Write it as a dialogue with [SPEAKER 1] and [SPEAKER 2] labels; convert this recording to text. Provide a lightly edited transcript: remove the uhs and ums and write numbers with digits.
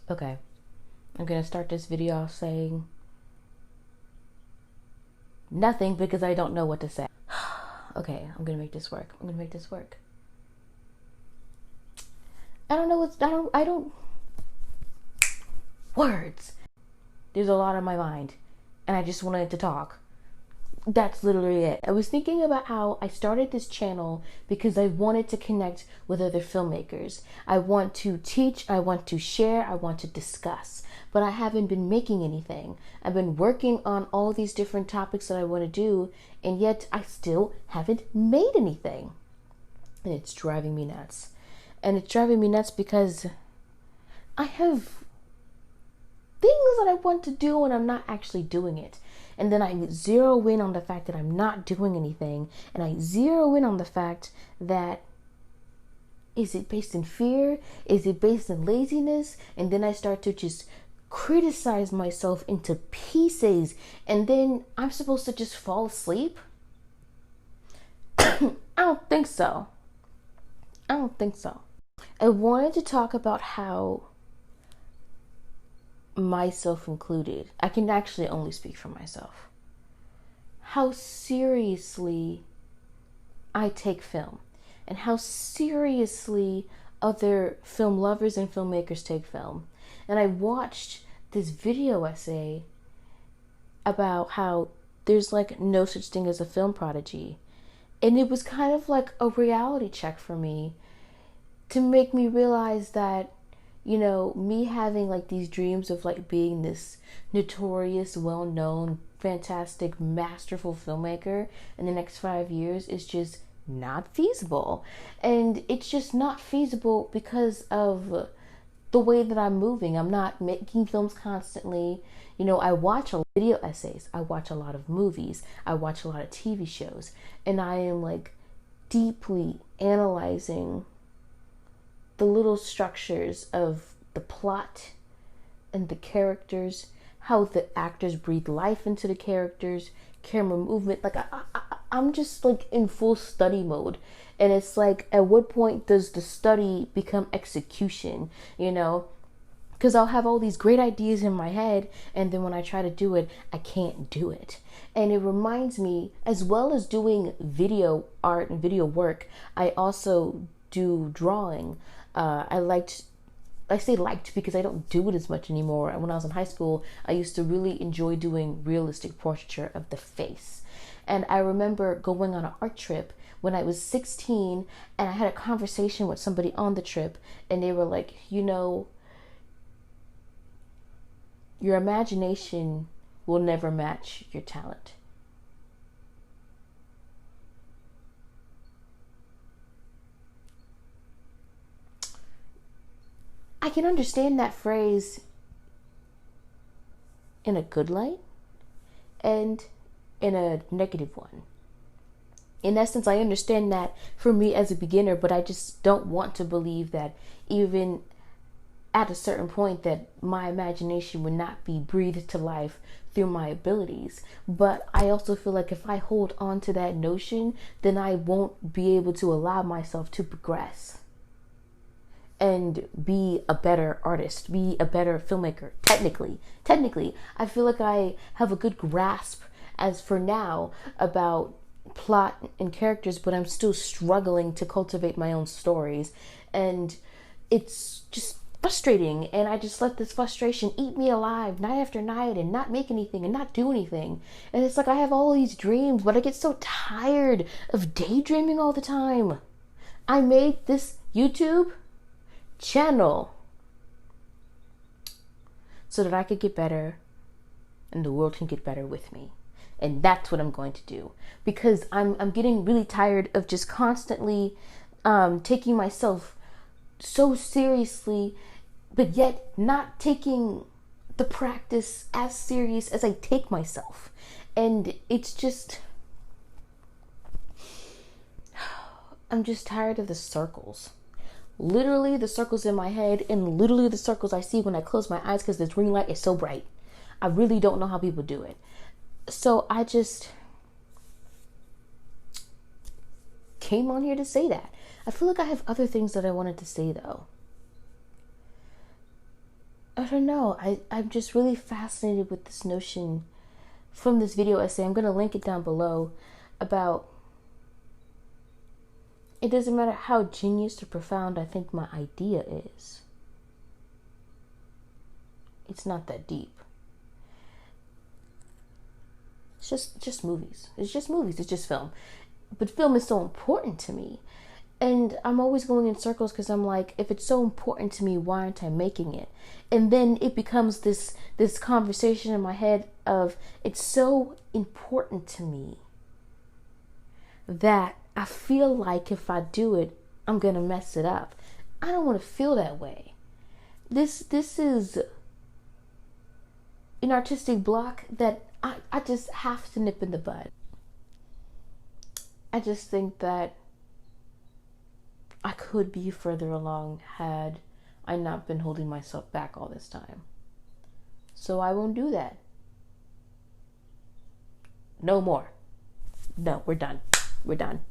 [SPEAKER 1] Okay, I'm gonna start this video off saying nothing because I don't know what to say. Okay, I'm gonna make this work. I'm gonna make this work. I don't know what's, I don't, words. There's a lot on my mind and I just wanted to talk. That's literally it. I was thinking about how I started this channel because I wanted to connect with other filmmakers. I want to teach, I want to share, I want to discuss, but I haven't been making anything. I've been working on all these different topics that I want to do, and yet I still haven't made anything. And it's driving me nuts. And it's driving me nuts because I have things that I want to do and I'm not actually doing it. And then I zero in on the fact that I'm not doing anything. And I zero in on the fact that, is it based in fear? Is it based in laziness? And then I start to just criticize myself into pieces. And then I'm supposed to just fall asleep? I don't think so. I don't think so. I wanted to talk about how, myself included, I can actually only speak for myself, how seriously I take film and how seriously other film lovers and filmmakers take film. And I watched this video essay about how there's like no such thing as a film prodigy. And it was kind of like a reality check for me to make me realize that, you know, me having like these dreams of like being this notorious, well-known, fantastic, masterful filmmaker in the next 5 years is just not feasible. And it's just not feasible because of the way that I'm moving. I'm not making films constantly. You know, I watch a lot of video essays. I watch a lot of movies. I watch a lot of TV shows. And I am like deeply analyzing the little structures of the plot and the characters, how the actors breathe life into the characters, camera movement. Like I'm just like in full study mode. And it's like, at what point does the study become execution, you know? Because I'll have all these great ideas in my head, and then when I try to do it, I can't do it. And it reminds me, as well as doing video art and video work, I also do drawing. I say liked because I don't do it as much anymore. When I was in high school, I used to really enjoy doing realistic portraiture of the face. And I remember going on an art trip when I was 16, and I had a conversation with somebody on the trip, and they were like, you know, your imagination will never match your talent. I can understand that phrase in a good light and in a negative one. In essence, I understand that for me as a beginner, but I just don't want to believe that even at a certain point that my imagination would not be breathed to life through my abilities. But I also feel like if I hold on to that notion, then I won't be able to allow myself to progress and be a better artist, be a better filmmaker. Technically, I feel like I have a good grasp as for now about plot and characters, but I'm still struggling to cultivate my own stories. And it's just frustrating, and I just let this frustration eat me alive night after night and not make anything and not do anything. And it's like I have all these dreams, but I get so tired of daydreaming all the time. I made this YouTube channel so that I could get better and the world can get better with me. And that's what I'm going to do, because I'm getting really tired of just constantly taking myself so seriously, but yet not taking the practice as serious as I take myself. And it's just, I'm just tired of the circles. Literally the circles in my head, and literally the circles I see when I close my eyes because this ring light is so bright. I really don't know how people do it. So I just came on here to say that. I feel like I have other things that I wanted to say though. I don't know. I'm just really fascinated with this notion from this video essay. I'm going to link it down below about it doesn't matter how genius or profound I think my idea is. It's not that deep. It's just movies. It's just movies. It's just film. But film is so important to me. And I'm always going in circles because I'm like, if it's so important to me, why aren't I making it? And then it becomes this conversation in my head of, it's so important to me that I feel like if I do it, I'm going to mess it up. I don't want to feel that way. This is an artistic block that I just have to nip in the bud. I just think that I could be further along had I not been holding myself back all this time. So I won't do that. No more. No, we're done. We're done.